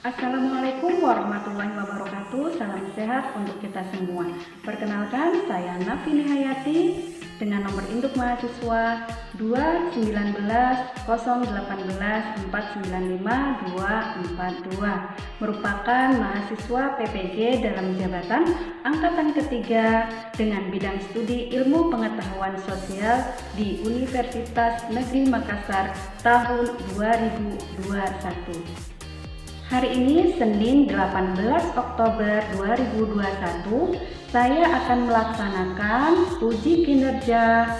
Assalamualaikum warahmatullahi wabarakatuh. Salam sehat untuk kita semua. Perkenalkan, saya Nafi Nihayati dengan nomor induk mahasiswa 2918184954242, merupakan mahasiswa PPG dalam jabatan angkatan ketiga dengan bidang studi ilmu pengetahuan sosial di Universitas Negeri Makassar tahun 2021. Hari ini Senin 18 Oktober 2021, saya akan melaksanakan uji kinerja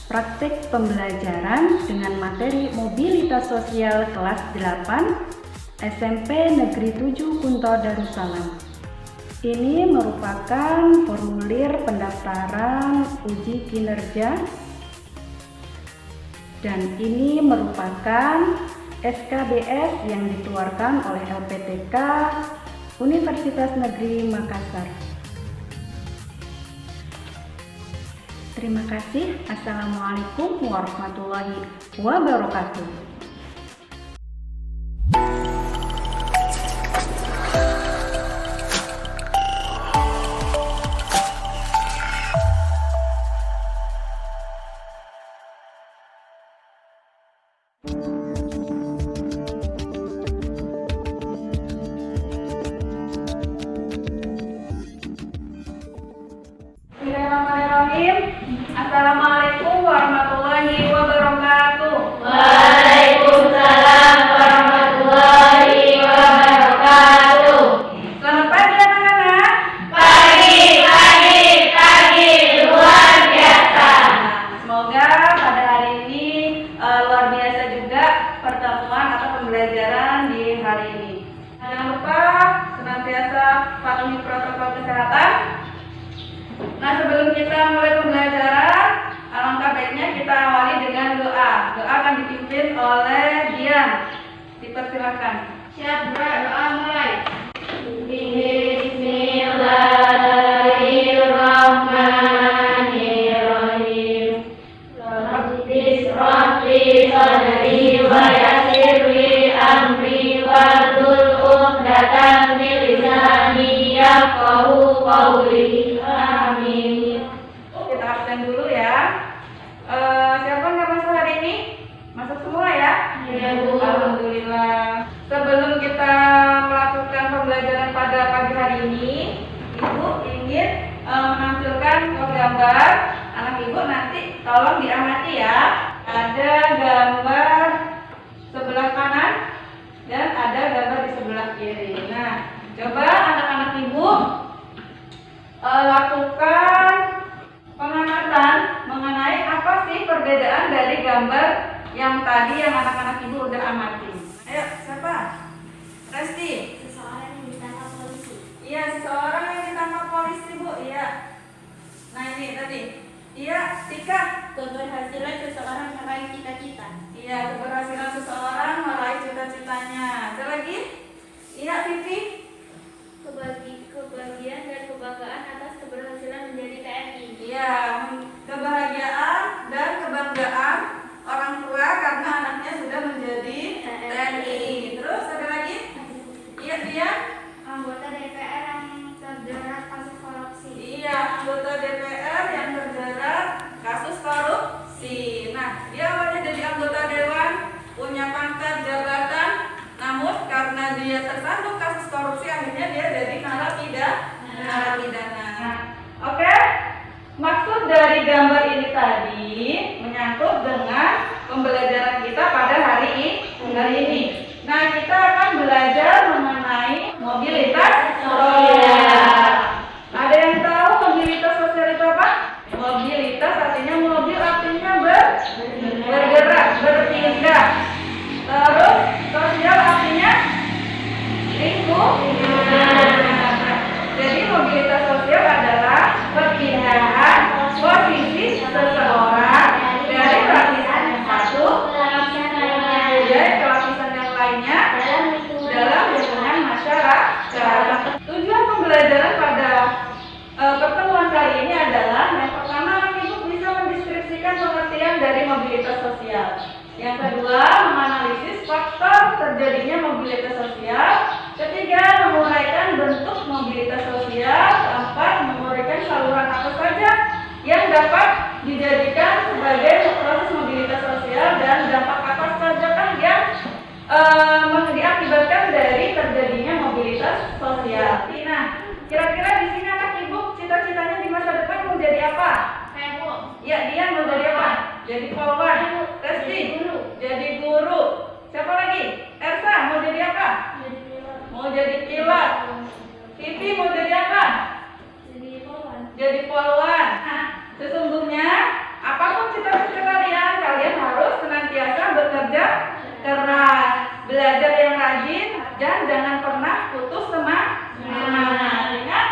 praktik pembelajaran dengan materi mobilitas sosial kelas 8 SMP Negeri 7 Kunto Darussalam. Ini merupakan formulir pendaftaran uji kinerja dan ini merupakan SKBS yang dikeluarkan oleh LPTK Universitas Negeri Makassar. Terima kasih. Assalamualaikum warahmatullahi wabarakatuh. Assalamualaikum warahmatullahi wabarakatuh. Waalaikumsalam warahmatullahi wabarakatuh. Selamat pagi anak-anak. Pagi luar biasa. Semoga pada hari ini luar biasa juga pertemuan atau pembelajaran di hari ini. Jangan lupa senantiasa patuhi protokol kesehatan. Nah, sebelum kita mulai pembelajaran, alangkah baiknya kita awali dengan doa. Doa akan dipimpin oleh Dian. Dipersilakan. Siap, doa mulai. Bismillahirrahmanirrahim. Rabbi sadri wa yassir li amri wahlul 'uqdatam min lisani yafqahu qawli. Amin. Kita absen dulu ya. Siapa nggak masuk hari ini? Masuk semua ya? Ya, Bu. Alhamdulillah. Sebelum kita melakukan pembelajaran pada pagi hari ini, Ibu ingin menampilkan gambar. Anak Ibu nanti tolong diamati ya. Ada gambar sebelah kanan dan ada gambar di sebelah kiri. Nah, coba anak-anak Ibu lakukan pengamatan mengenai apa sih perbedaan dari gambar yang tadi yang anak-anak Ibu udah amati. Ayo, siapa? Resti. Seseorang yang ditangkap polisi. Iya, seseorang yang ditangkap polisi, Bu. Iya. Nah, ini tadi. Iya, Tika. Keberhasilan seseorang meraih cita-cita. Iya, keberhasilan seseorang meraih cita-citanya. Ada lagi? Iya, Vivi. Kebahagiaan dan kebanggaan atas keberhasilan menjadi TNI. Iya, kebahagiaan dan kebanggaan orang tua karena anaknya sudah menjadi TNI. Terus ada lagi? Iya, dia. Anggota DPR yang terjerat kasus korupsi. Iya, anggota DPR yang terjerat kasus korupsi. Nah, dia awalnya jadi anggota dewan, punya pangkat jabatan, namun karena dia tersandung kasus korupsi, akhirnya dia jadi narapidana. Oke? Maksud dari gambar ini tadi menyangkut dengan pembelajaran kita pada hari ini. Nah, kita akan belajar mengenai mobilitas sosial. Ada yang tahu mobilitas sosial itu apa? Mobilitas artinya mobil, artinya bergerak, berpindah. Terus sosial artinya lingkungan. Jadi mobilitas sosial adalah perpindahan posisi seseorang dari lapisan yang satu ke lapisan yang lainnya dalam lingkungan masyarakat. Tujuan pembelajaran pada pertemuan kali ini adalah yang pertama, Ibu bisa mendeskripsikan pengertian dari mobilitas sosial. Yang kedua, menganalisis faktor terjadinya mobilitas sosial. Ketiga, menguraikan bentuk mobilitas sosial. Keempat, menguraikan saluran apa saja yang dapat dijadikan sebagai proses mobilitas sosial dan dampak apa saja yang diakibatkan dari terjadinya mobilitas sosial. Nah, kira-kira di sini anak ibu cita-citanya di masa depan mau jadi apa? Ya, dia mau jadi apa? Jadi polwan. Resti, jadi guru. Siapa lagi? Ersa mau jadi apa? Mau jadi pilot. Vivi mau jadi apa? Jadi polwan. Nah, sesungguhnya apapun cita-cita kalian, kalian harus senantiasa bekerja keras, belajar yang rajin, dan jangan pernah putus semangat. Ingat,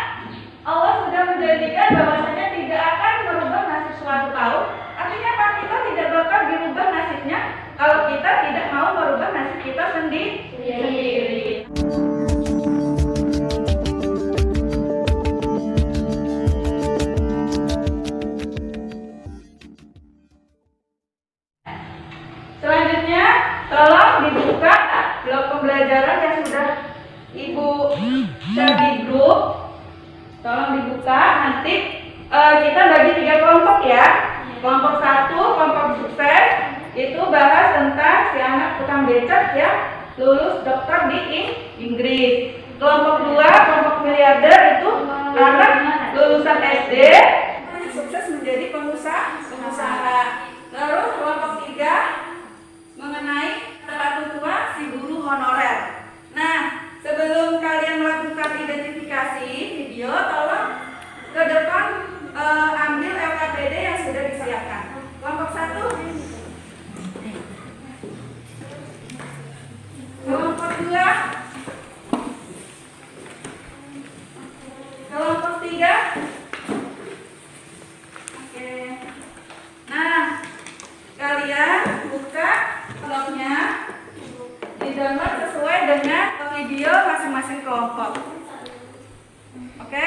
Allah sudah menjadikan bahwasanya tidak akan merubah nasib suatu kaum. Artinya apa? Kita tidak bakal dirubah nasibnya kalau kita tidak mau merubah nasib kita sendiri. Selanjutnya, tolong dibuka blok pembelajaran yang sudah Ibu share di grup. Tolong dibuka. Nanti kita bagi 3 kelompok ya. Kelompok 1, kelompok sukses, itu bahas tentang si anak tukang becak yang lulus dokter di Inggris. Kelompok 2, kelompok miliarder, itu anak lulusan SD sukses menjadi pengusaha. Terus kelompok 3 mengenai status tua si guru honorer. Nah, sebelum kalian melakukan identifikasi video, tolong ke depan ambil LKPD yang sudah disiapkan. Kelompok 1, kelompok 2, kelompok 3. Oke. Nah, kalian buka blognya, di-download sesuai dengan video masing-masing kelompok. Oke?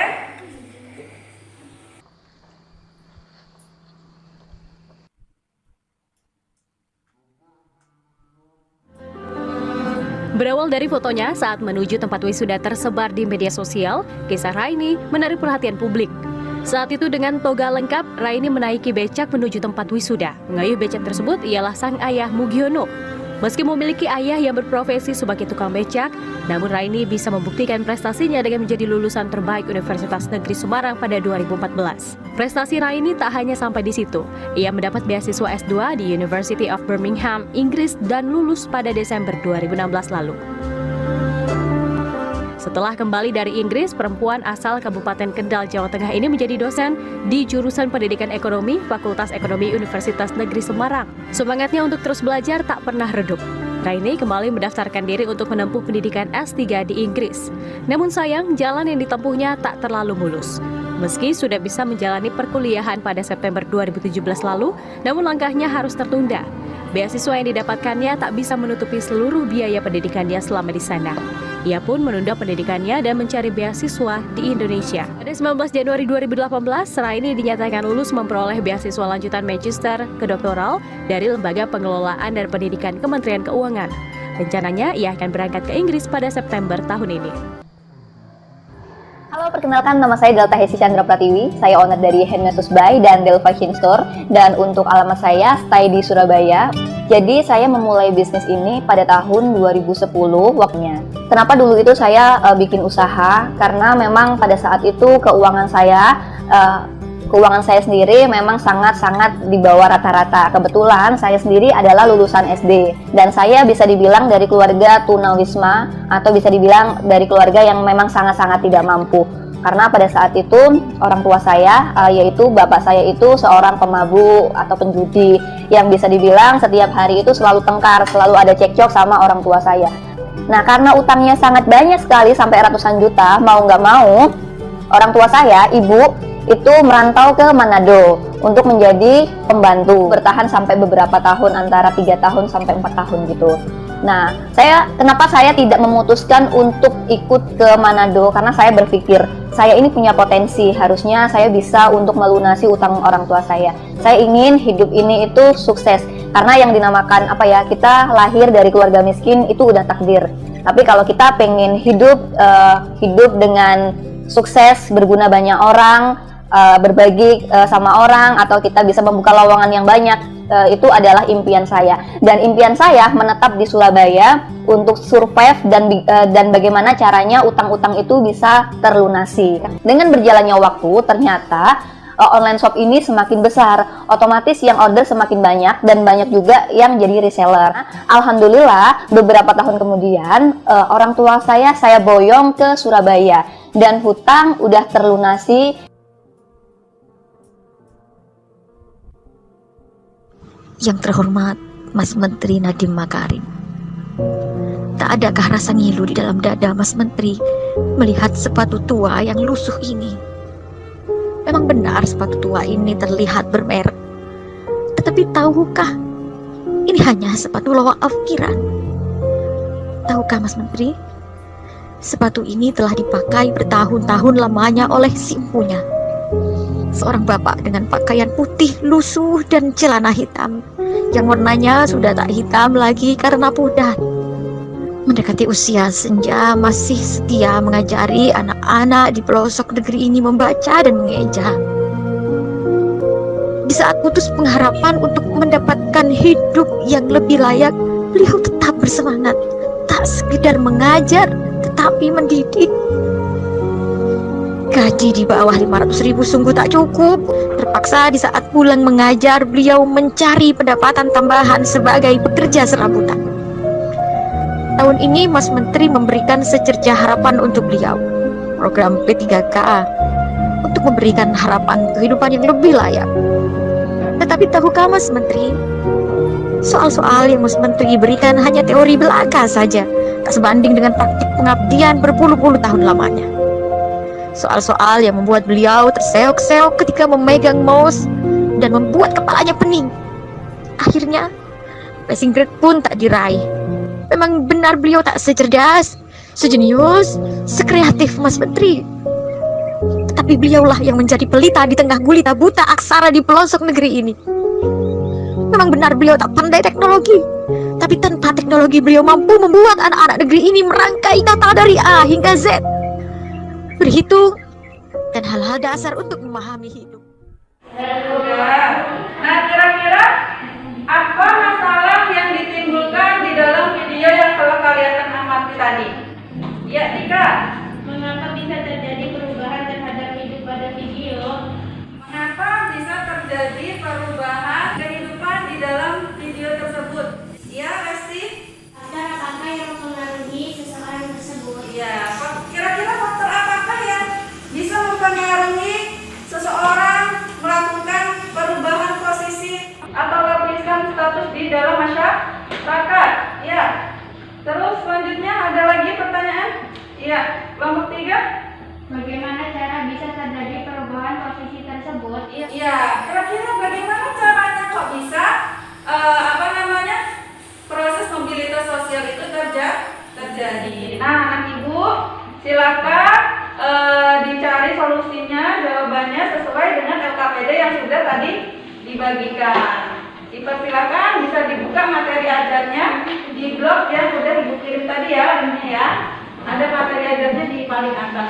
Berawal dari fotonya saat menuju tempat wisuda tersebar di media sosial, kisah Raini menarik perhatian publik. Saat itu dengan toga lengkap, Raini menaiki becak menuju tempat wisuda. Pengayuh becak tersebut ialah sang ayah Mugiono. Meski memiliki ayah yang berprofesi sebagai tukang becak, namun Raini bisa membuktikan prestasinya dengan menjadi lulusan terbaik Universitas Negeri Semarang pada 2014. Prestasi Raini tak hanya sampai di situ. Ia mendapat beasiswa S2 di University of Birmingham, Inggris dan lulus pada Desember 2016 lalu. Setelah kembali dari Inggris, perempuan asal Kabupaten Kendal, Jawa Tengah ini menjadi dosen di jurusan Pendidikan Ekonomi, Fakultas Ekonomi Universitas Negeri Semarang. Semangatnya untuk terus belajar tak pernah redup. Raini kembali mendaftarkan diri untuk menempuh pendidikan S3 di Inggris. Namun sayang, jalan yang ditempuhnya tak terlalu mulus. Meski sudah bisa menjalani perkuliahan pada September 2017 lalu, namun langkahnya harus tertunda. Beasiswa yang didapatkannya tak bisa menutupi seluruh biaya pendidikannya selama di sana. Ia pun menunda pendidikannya dan mencari beasiswa di Indonesia. Pada 19 Januari 2018, Raini dinyatakan lulus memperoleh beasiswa lanjutan Magister Kedoktoral dari Lembaga Pengelolaan dan Pendidikan Kementerian Keuangan. Rencananya ia akan berangkat ke Inggris pada September tahun ini. Halo, perkenalkan nama saya Delta Hesi Chandra Pratiwi. Saya owner dari Handmade Buy dan Del Fashion Store. Dan untuk alamat saya stay di Surabaya. Jadi saya memulai bisnis ini pada tahun 2010 waktunya. Kenapa dulu itu saya bikin usaha? Karena memang pada saat itu keuangan saya sendiri memang sangat-sangat di bawah rata-rata. Kebetulan saya sendiri adalah lulusan SD dan saya bisa dibilang dari keluarga tunawisma atau bisa dibilang dari keluarga yang memang sangat-sangat tidak mampu. Karena pada saat itu orang tua saya, yaitu bapak saya itu seorang pemabuk atau penjudi yang bisa dibilang setiap hari itu selalu tengkar, selalu ada cekcok sama orang tua saya. Nah, karena utangnya sangat banyak sekali sampai ratusan juta, mau nggak mau orang tua saya, ibu, itu merantau ke Manado untuk menjadi pembantu, bertahan sampai beberapa tahun, antara 3 tahun sampai 4 tahun gitu. Nah, kenapa saya tidak memutuskan untuk ikut ke Manado? Karena saya berpikir, saya ini punya potensi, harusnya saya bisa untuk melunasi utang orang tua saya. Saya ingin hidup ini itu sukses, karena yang dinamakan kita lahir dari keluarga miskin itu udah takdir. Tapi kalau kita pengen hidup dengan sukses, berguna banyak orang, berbagi sama orang, atau kita bisa membuka lowongan yang banyak, itu adalah impian saya. Dan impian saya menetap di Surabaya untuk survive dan bagaimana caranya utang-utang itu bisa terlunasi. Dengan berjalannya waktu, ternyata online shop ini semakin besar, otomatis yang order semakin banyak dan banyak juga yang jadi reseller. Alhamdulillah beberapa tahun kemudian orang tua saya boyong ke Surabaya dan hutang udah terlunasi. Yang terhormat Mas Menteri Nadiem Makarim, tak adakah rasa ngilu di dalam dada Mas Menteri melihat sepatu tua yang lusuh ini? Memang benar sepatu tua ini terlihat bermerek, tetapi tahukah ini hanya sepatu lawak afkiran? Tahukah Mas Menteri, sepatu ini telah dipakai bertahun-tahun lamanya oleh si empunya, seorang bapak dengan pakaian putih lusuh dan celana hitam yang warnanya sudah tak hitam lagi karena pudar. Mendekati usia senja, masih setia mengajari anak-anak di pelosok negeri ini membaca dan mengeja. Di saat putus pengharapan untuk mendapatkan hidup yang lebih layak, beliau tetap bersemangat, tak sekedar mengajar, tetapi mendidik. Gaji di bawah 500.000 sungguh tak cukup. Terpaksa di saat pulang mengajar, beliau mencari pendapatan tambahan sebagai pekerja serabutan. Tahun ini Mas Menteri memberikan secerca harapan untuk beliau, program P3K, untuk memberikan harapan kehidupan yang lebih layak. Tetapi tahukah Mas Menteri, soal-soal yang Mas Menteri berikan hanya teori belaka saja, tak sebanding dengan praktik pengabdian berpuluh-puluh tahun lamanya. Soal-soal yang membuat beliau terseok-seok ketika memegang mouse dan membuat kepalanya pening. Akhirnya, passing grade pun tak diraih. Memang benar beliau tak secerdas, sejenius, sekreatif Mas Menteri. Tetapi beliaulah yang menjadi pelita di tengah gulita buta aksara di pelosok negeri ini. Memang benar beliau tak pandai teknologi, tapi tanpa teknologi beliau mampu membuat anak-anak negeri ini merangkai kata dari A hingga Z, berhitung, dan hal-hal dasar untuk memahami hidup. Nah, kira-kira apa masalah yang ditimbulkan di dalam video yang telah kalian amati tadi? Ya, Tika. Mengapa bisa terjadi perubahan terhadap hidup pada video? Mengapa bisa terjadi perubahan kehidupan di dalam video tersebut? Ya, Resti. Ada apa yang mempengaruhi seseorang tersebut? Ya, kira-kira faktor apakah yang bisa mempengaruhi seseorang melakukan perubahan posisi atau lapisan status di dalam masyarakat? Ya. Terus selanjutnya ada lagi pertanyaan? Ya, kelompok 3. Bagaimana cara bisa terjadi perubahan posisi tersebut? Ya, kira-kira bagaimana caranya kok bisa proses mobilitas sosial itu terjadi? Nah, anak ibu silakan dicari solusinya, jawabannya sesuai dengan LKPD yang sudah tadi dibagikan. Dipersilakan bisa dibuka materi ajarnya di blog yang sudah ibu kirim tadi ya, linknya ya. Ada materi ajarnya di paling atas.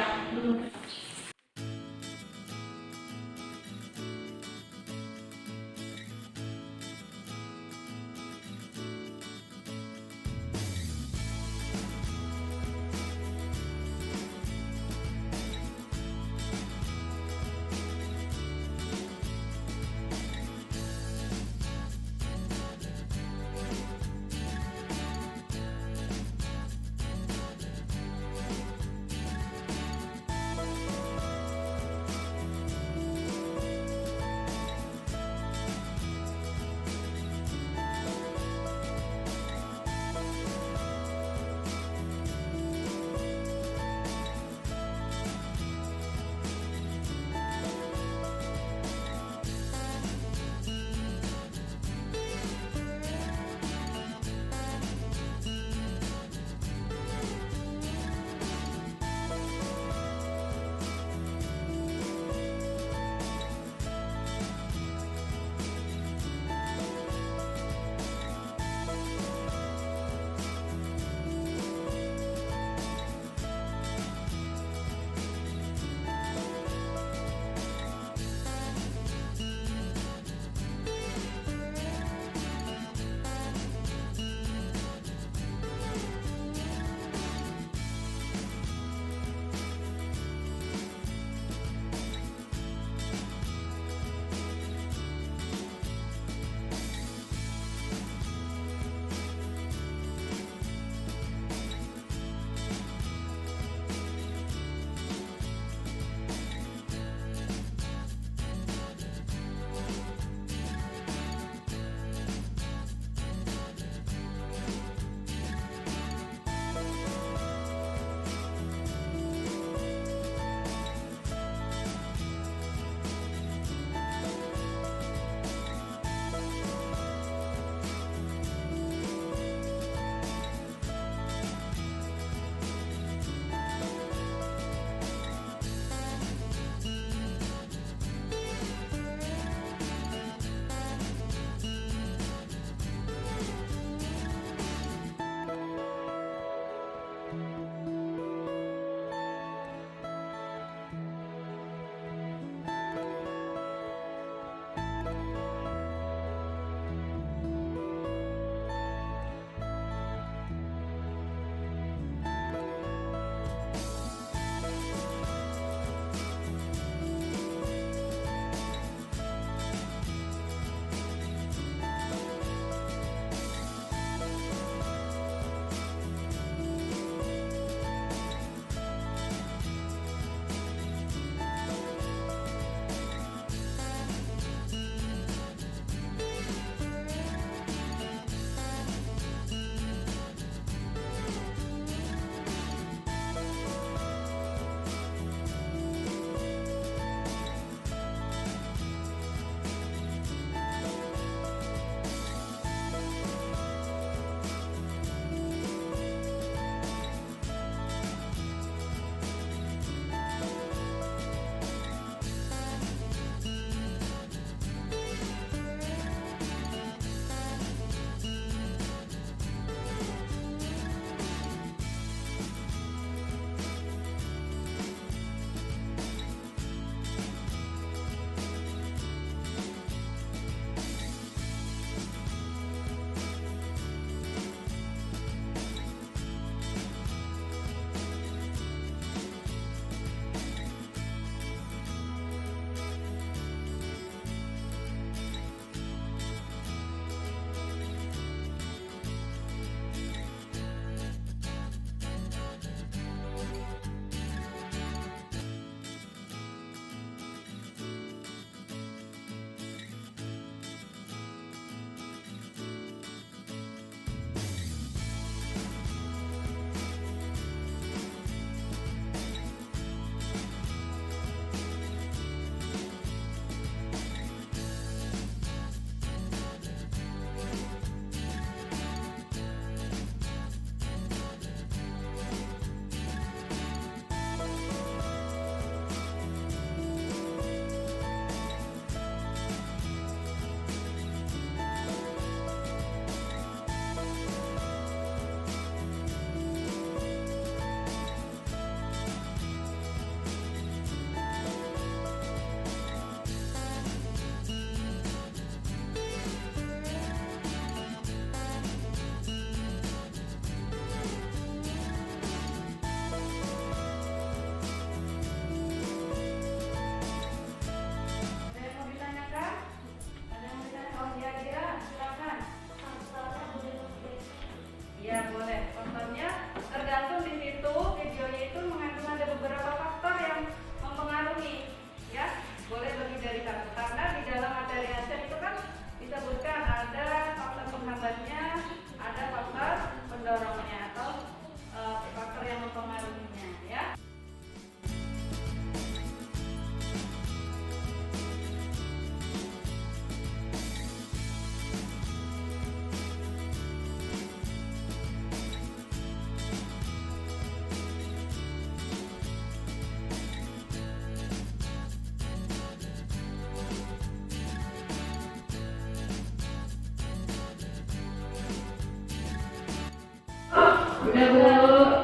Udah Bu?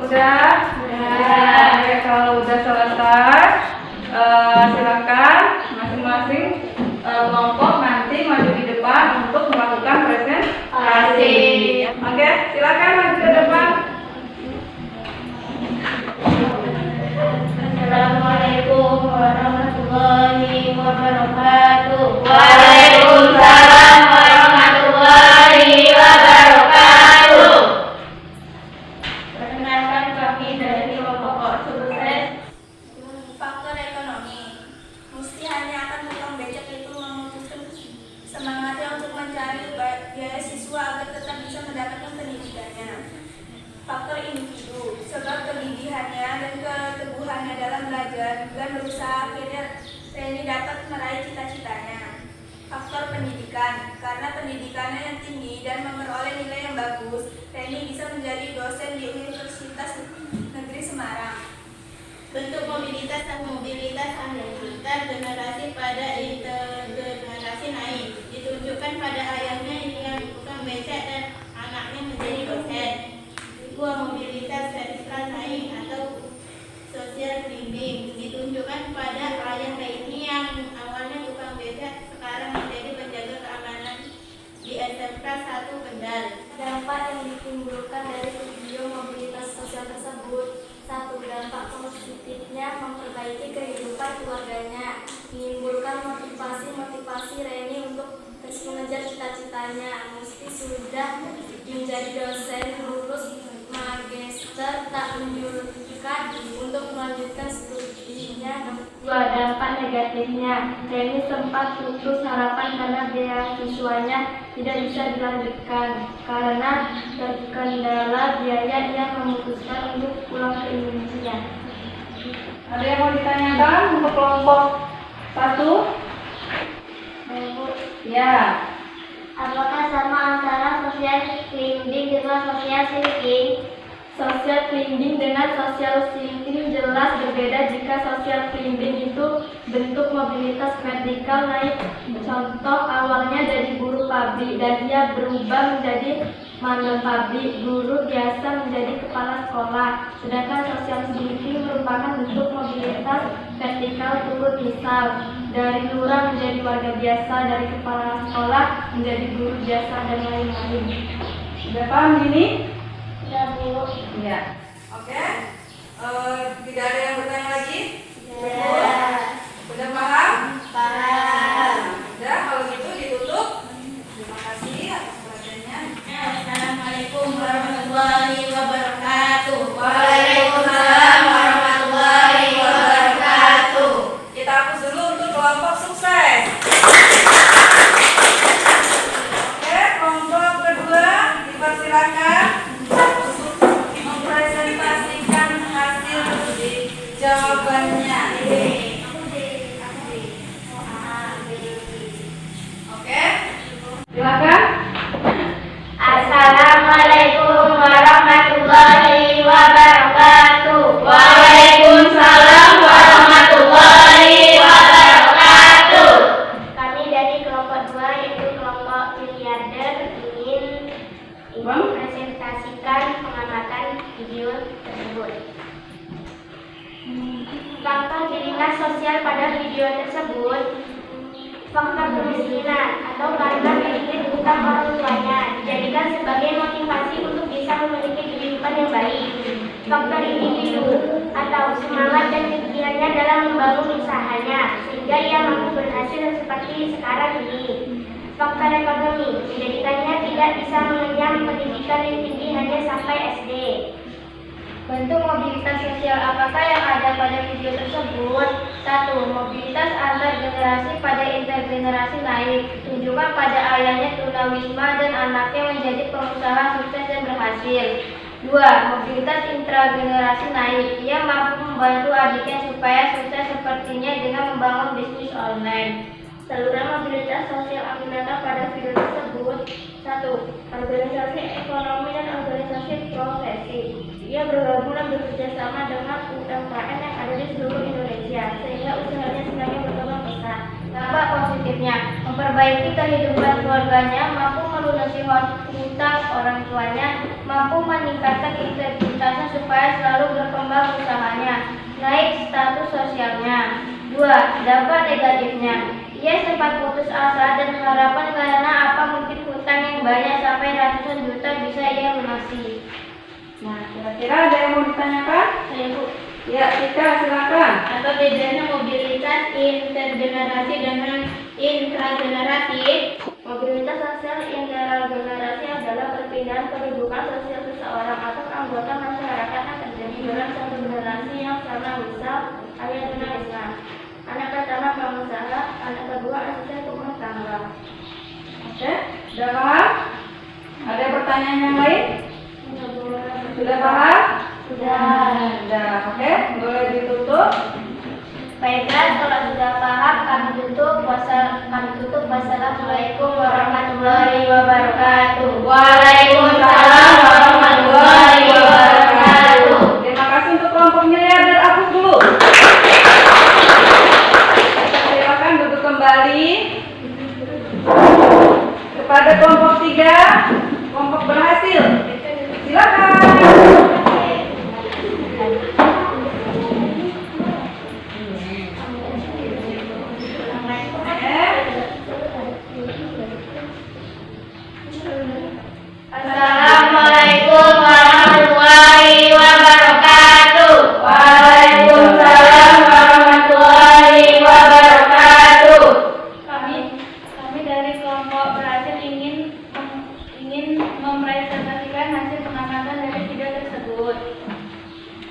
Udah? Oke, kalau udah selesai, silakan masing-masing kelompok nanti maju di depan untuk melakukan presentasi. Oke, silakan maju ke depan. Assalamualaikum warahmatullahi wabarakatuh. Waalaikumsalam warahmatullahi wabarakatuh. Perkenalkan kami dari kelompok sukses. Faktor ekonomi. Mesti hanya akan tukang becak itu memutuskan semangatnya untuk mencari biaya siswa agar tetap bisa mendapatkan pendidikannya. Faktor individu. Sebab kegigihannya dan keteguhannya dalam belajar dan berusaha akhirnya Reni dapat meraih cita-citanya. Faktor pendidikan. Karena pendidikannya yang tinggi dan memperoleh nilai yang bagus, Reni bisa menjadi dosen di Universitas Negeri Semarang. Bentuk mobilitas dan mobilitas antar generasi pada intergenerasi naik ditunjukkan pada ayahnya yang tukang becak dan anaknya menjadi dosen. Dua, mobilitas vertikal naik atau social climbing ditunjukkan pada ayah Reni yang awalnya tukang becak sekarang menjadi penjaga keamanan di SMK 1 Kendal. Dampak yang ditimbulkan dari video mobilitas sosial tersebut. 1. Dampak positifnya memperbaiki kehidupan keluarganya, menimbulkan motivasi Reni untuk terus mengejar cita-citanya. Meski sudah menjadi dosen, lulus magister tak menyurutkan untuk melanjutkan studinya. 2. Dampak negatifnya, Reni sempat putus harapan karena beasiswanya tidak bisa dilanjutkan. Karena terkendala biaya, ia memutuskan untuk pulang ke Indonesia. Ada yang mau ditanyakan untuk kelompok 1? Ya. Apakah sama antara social climbing dengan social sinking? Social climbing dengan social sinking jelas berbeda. Jika social climbing itu bentuk mobilitas vertikal naik, contoh awalnya dari guru pabrik dan ia berubah menjadi mandor pabrik, guru biasa menjadi kepala sekolah. Sedangkan social sinking merupakan bentuk mobilitas vertikal turun, misal dari lurah menjadi warga biasa, dari kepala sekolah menjadi guru biasa, dan lain-lain. Sudah paham ini? Ya, Bu. Iya. Oke. Tidak ada yang bertanya lagi? Ya. Sudah paham? Paham. Sudah, kalau gitu ditutup. Terima kasih atas perhatiannya. Assalamualaikum warahmatullahi wabarakatuh. Waalaikumsalam warahmatullahi wabarakatuh. Kita hapus dulu untuk kelompok sukses. Oke, kelompok kedua dipersilakan mempresentasikan hasil jawabannya. Oke, silakan. Assalamualaikum warahmatullahi wabarakatuh. Waalaikumsalam warahmatullahi wabarakatuh. Kami dari kelompok 2 yaitu kelompok miliarder ingin mempresentasikan pengamatan video tersebut. Faktor jaringan sosial pada video tersebut. Faktor kemiskinan atau karena memiliki utang orang tuanya dijadikan sebagai motivasi untuk bisa memiliki kehidupan yang baik. Faktor individu atau semangat dan pikirannya dalam membangun usahanya sehingga ia mampu berhasil seperti sekarang ini. Faktor ekonomi menjadikannya tidak bisa mengenyam pendidikan yang tinggi hanya sampai SD. Bentuk mobilitas sosial apakah yang ada pada video tersebut? 1. Mobilitas antar generasi pada intergenerasi naik. Tunjukkan pada ayahnya tunawisma dan anaknya menjadi pengusaha sukses dan berhasil. 2. Mobilitas intragenerasi naik. Ia mampu membantu adiknya supaya sukses sepertinya dengan membangun bisnis online. Saluran mobilitas sosial Aminata pada video tersebut. 1. Organisasi ekonomi dan organisasi profesi. Ia bergabung dan bekerja sama dengan UMKM yang ada di seluruh Indonesia sehingga usahanya semakin berkembang pesat. Dampak positifnya, memperbaiki kehidupan keluarganya, mampu melunasi hutang orang tuanya, mampu meningkatkan integritasnya supaya selalu berkembang usahanya, naik status sosialnya. 2. Dampak negatifnya, ia sempat putus asa dan harapan karena apa mungkin hutang yang banyak sampai ratusan juta bisa ia lunasi. Nah, kira-kira ada yang mau ditanyakan? Saya Bu. Ya, Tika, silakan. Apa bedanya mobilitas intergenerasi dengan intragenerasi? Mobilitas sosial intergenerasi adalah perpindahan kedudukan sosial seseorang atau anggota masyarakat yang terjadi dalam satu generasi yang sama, misal ayah tunawisma. Anak pertama pengusaha, anak kedua asisten rumah tangga. Oke, sudah paham? Ada pertanyaan yang lain? Sudah paham? Sudah. Oke, boleh ditutup. Baiklah, kalau sudah paham kami tutup. Wassalamualaikum warahmatullahi wabarakatuh. Waalaikumsalam warahmatullahi wabarakatuh. Terima kasih untuk kelompok miliarder. Hapus dulu. Silakan duduk kembali. Kepada kelompok 3, kelompok berhasil. Silakan. Assalamualaikum warahmatullahi wabarakatuh. Waalaikumsalam warahmatullahi wabarakatuh. Kami dari kelompok berhasil ingin mempresentasikan hasil pengamatan dari video tersebut.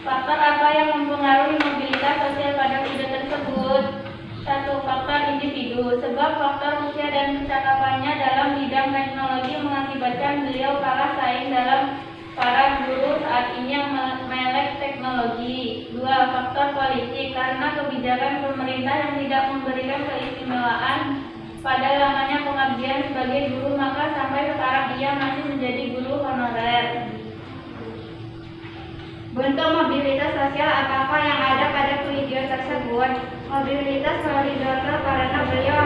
Faktor apa yang mempengaruhi mobilitas sosial pada video tersebut? 1. Faktor individu, sebab faktor usia dan pencakapannya dalam bidang teknologi mengakibatkan beliau kalah saing dalam para guru saat ini yang melek teknologi. 2. Faktor politik, karena kebijakan pemerintah yang tidak memberikan keistimewaan pada lamanya pengabdian sebagai guru, maka sampai sekarang ia masih menjadi guru honorer. Bentuk mobilitas sosial apakah yang ada pada video tersebut? Mobilitas horizontal karena beliau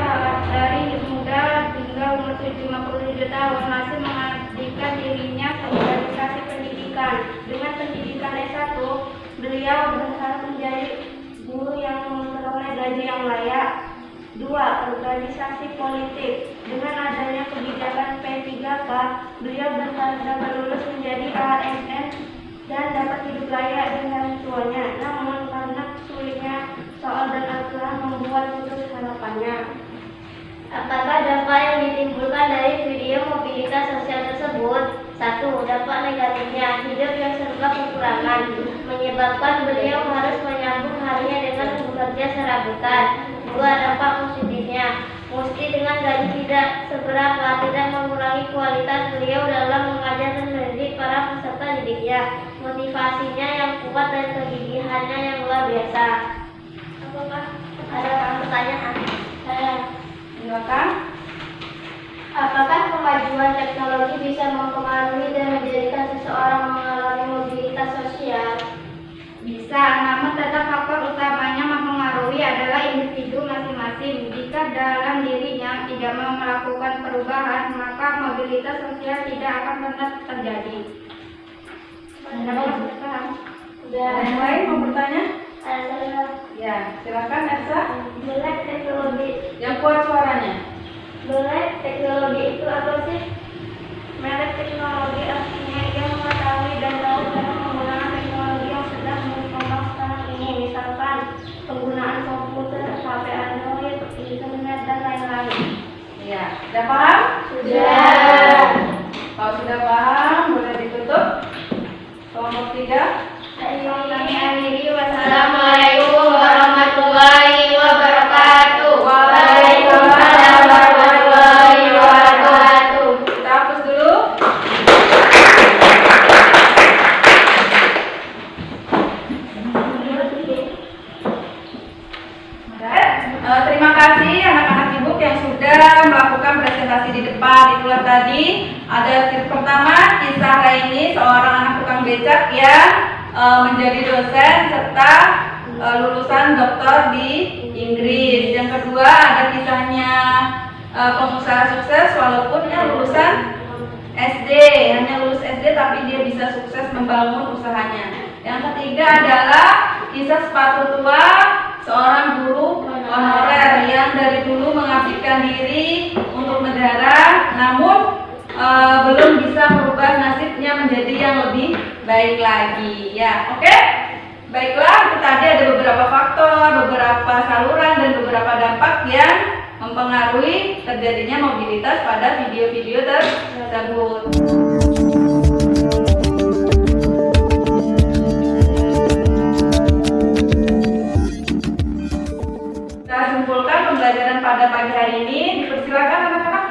dari muda hingga umur 57 tahun masih mengabdikan dirinya organisasi pendidikan. Dengan pendidikan S1, beliau berharap menjadi guru yang memperoleh gaji yang layak. 2. Organisasi politik. Dengan adanya kebijakan P3K, beliau berharap dapat lulus menjadi ASN dan dapat hidup layak dengan tuanya. Namun karena sulitnya soal dan aturan membuat putus harapannya. Apakah dampak yang ditimbulkan dari video mobilitas sosial tersebut? 1. Dampak negatifnya, hidup yang serba kekurangan, menyebabkan beliau harus menyambung harinya dengan bekerja serabutan. 2. Dampak positifnya, meski dengan gaji tidak seberapa, tidak mengurangi kualitas beliau dalam mengajar dan mendidik para peserta didiknya. Motivasinya yang kuat dan kegigihannya yang luar biasa. Apakah ada pertanyaan? Silakan. Apakah kemajuan teknologi bisa mempengaruhi dan menjadikan seseorang mengalami mobilitas sosial? Bisa, namun tetap faktor utamanya mempengaruhi adalah individu masing-masing. Jika dalam dirinya tidak mau melakukan perubahan, maka mobilitas sosial tidak akan pernah terjadi. Ada yang lain mau bertanya? Ada Ya, silakan Elsa. melek teknologi. Yang kuat suaranya. Melek teknologi itu apa sih? Melek teknologi artinya ia mengetahui dan tahu cara menggunakan teknologi yang sedang berkembang sekarang ini, misalkan penggunaan komputer, HP Android, internet dan lain-lain. Ya, sudah paham? Sudah. Kalau sudah paham, boleh ditutup. Kelompok 3. Kami akhiri. Assalamualaikum warahmatullahi wabarakatuh. Waalaikumsalam warahmatullahi wabarakatuh. Kita hapus dulu. Terima kasih anak-anak ibu yang sudah melakukan presentasi di depan. Itulah tadi ada pertama kisah Raini, seorang anak tukang becak yang menjadi dosen serta lulusan doktor di Inggris. Yang kedua ada kisahnya pengusaha sukses walaupun lulusan SD, hanya lulus SD tapi dia bisa sukses membangun usahanya. Yang ketiga adalah kisah sepatu tua seorang guru honorer yang dari dulu mengabdikan diri untuk negara, namun belum bisa merubah nasibnya menjadi yang lebih baik lagi. Ya, oke? Baiklah, itu tadi ada beberapa faktor, beberapa saluran, dan beberapa dampak yang mempengaruhi terjadinya mobilitas pada video-video tersebut. Kita simpulkan pembelajaran pada pagi hari ini. Dipersilakan anak-anak.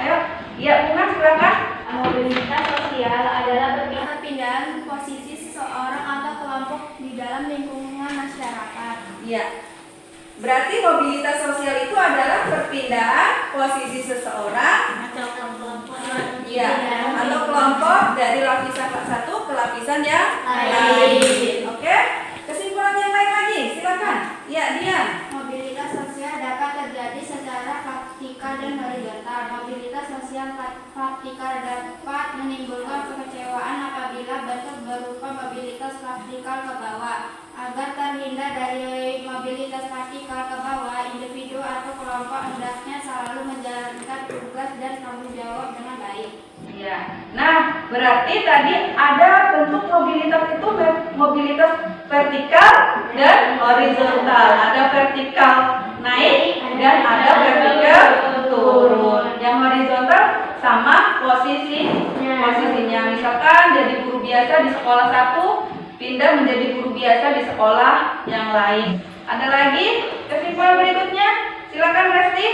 Ayo, iya, Bunga silakan. Mobilitas sosial adalah perpindahan posisi seseorang atau kelompok di dalam lingkungan masyarakat. Iya. Berarti mobilitas sosial itu adalah perpindahan posisi seseorang Atau kelompok. iya, atau kelompok dari lapisan satu ke lapisan yang lain. Oke? Kesimpulan yang lain lagi, silakan. Iya, Dian. Mobilitas sosial dapat terjadi secara vertikal dan horizontal. Mobilitas sosial vertikal dapat menimbulkan kekecewaan apabila bentuk berupa mobilitas vertikal ke bawah. Agar terhindar dari mobilitas vertikal ke bawah, individu atau kelompok hendaknya selalu menjalankan tugas dan tanggung jawab dengan baik. Iya. Nah, berarti tadi ada bentuk mobilitas itu mobilitas vertikal dan horizontal. Ada vertikal naik dan ada vertikal turun. Yang horizontal sama posisinya. Misalkan jadi guru biasa di sekolah satu, pindah menjadi guru biasa di sekolah yang lain. Ada lagi kesimpulan berikutnya? Silakan Resti.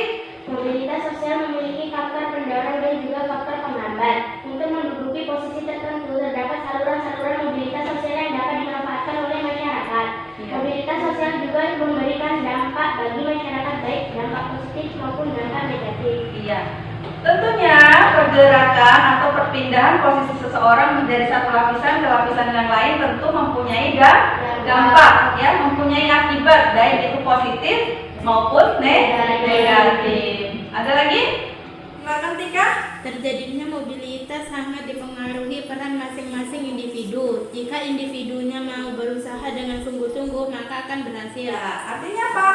Mobilitas sosial memiliki faktor pendorong dan juga faktor penghambat. Untuk menduduki posisi tertentu, terdapat saluran-saluran mobilitas sosial yang dapat dimanfaatkan oleh masyarakat. Mobilitas sosial juga memberikan dampak bagi masyarakat, baik dampak positif maupun dampak negatif. Iya. Tentunya pergerakan atau perpindahan posisi seseorang menjadi satu lapisan ke lapisan yang lain tentu mempunyai dampak, ya, mempunyai akibat baik itu positif maupun negatif. Ada lagi? Silakan Tika. Terjadinya mobilitas sangat dipengaruhi peran masing-masing individu. Jika individunya mau berusaha dengan sungguh-sungguh, maka akan berhasil. Ya, artinya apa?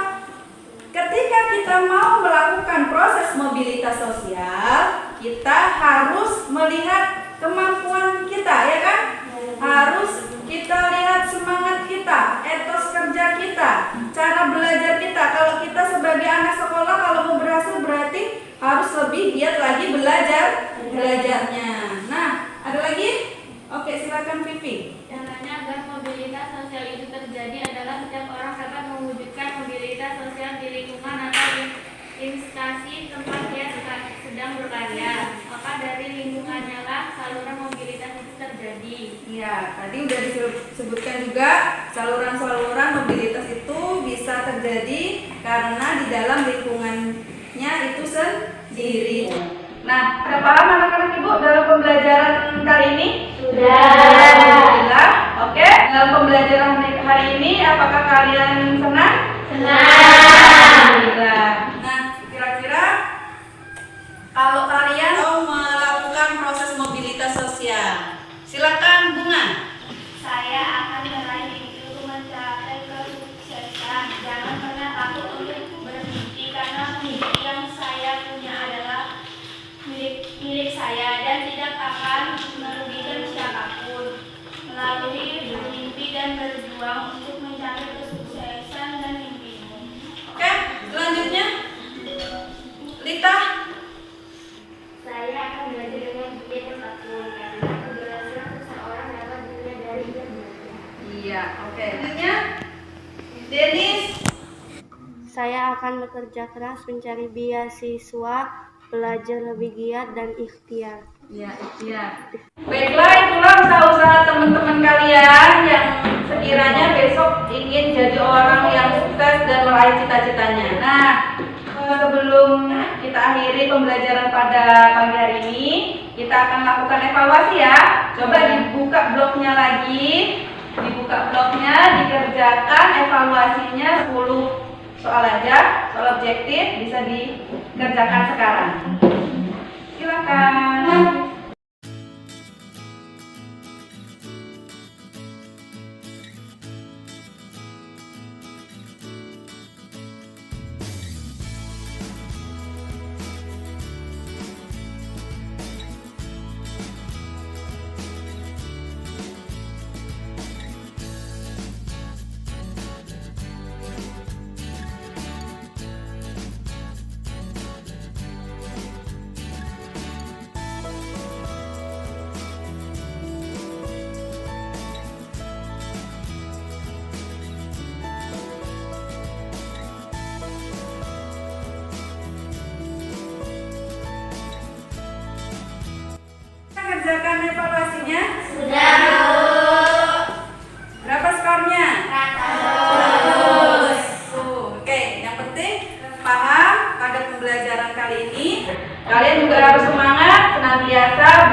Ketika kita mau melakukan proses mobilitas sosial, kita harus melihat kemampuan kita, ya kan? Harus kita lihat semangat kita, etos kerja kita, cara belajar kita. Kalau kita sebagai anak sekolah, kalau mau berhasil berarti harus lebih giat lagi belajarnya. Nah, ada lagi? Oke, silakan Vivi. Caranya agar mobilitas sosial itu terjadi adalah setiap orang dapat mewujudkan mobilitas sosial di lingkungan atau instansi tempat dia sedang berkarya. Maka dari lingkungannya lah saluran mobilitas itu terjadi. Ya, tadi udah disebutkan juga saluran-saluran mobilitas itu bisa terjadi karena di dalam lingkungannya itu sendiri. Nah, ada paham anak-anak Ibu dalam pembelajaran kali ini? Sudah. Alhamdulillah. Oke, dalam pembelajaran hari ini apakah kalian senang? Senang. Alhamdulillah. Nah, kira-kira kalau kalian mau melakukan proses mobilitas sosial, silakan Bunga. Saya akan meraih mimpi untuk mencapai kesuksesan. Jangan pernah takut untuk bermimpi karena mimpi yang saya punya adalah milik saya dan tidak akan merugikan siapapun. Melalui bermimpi dan berjuang untuk mencapai kesuksesan dan mimpimu. Oke, selanjutnya Lita. Saya akan belajar dengan giat dan tekun karena keberhasilan seseorang dapat dilihat dari dia belajar. Iya, oke. Selanjutnya Denis. Saya akan bekerja keras mencari beasiswa, belajar lebih giat dan ikhtiar. Iya. Baiklah, itulah usaha-usaha teman-teman kalian yang sekiranya besok ingin jadi orang yang sukses dan meraih cita-citanya. Nah, sebelum kita akhiri pembelajaran pada pagi hari ini, kita akan lakukan evaluasi ya. Coba dibuka bloknya lagi, dikerjakan evaluasinya 10 soal aja, soal objektif bisa dikerjakan sekarang. Silakan.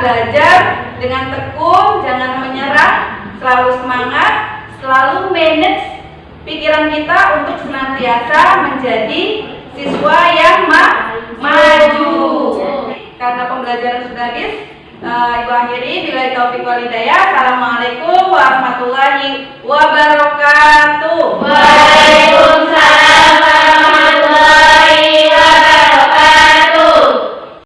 belajar dengan tekun, jangan menyerah, selalu semangat, selalu manage pikiran kita untuk senantiasa menjadi siswa yang maju. Karena pembelajaran sudah habis, Ibu akhiri, billahi taufiq wal hidayah. Assalamualaikum warahmatullahi wabarakatuh. Waalaikumsalam.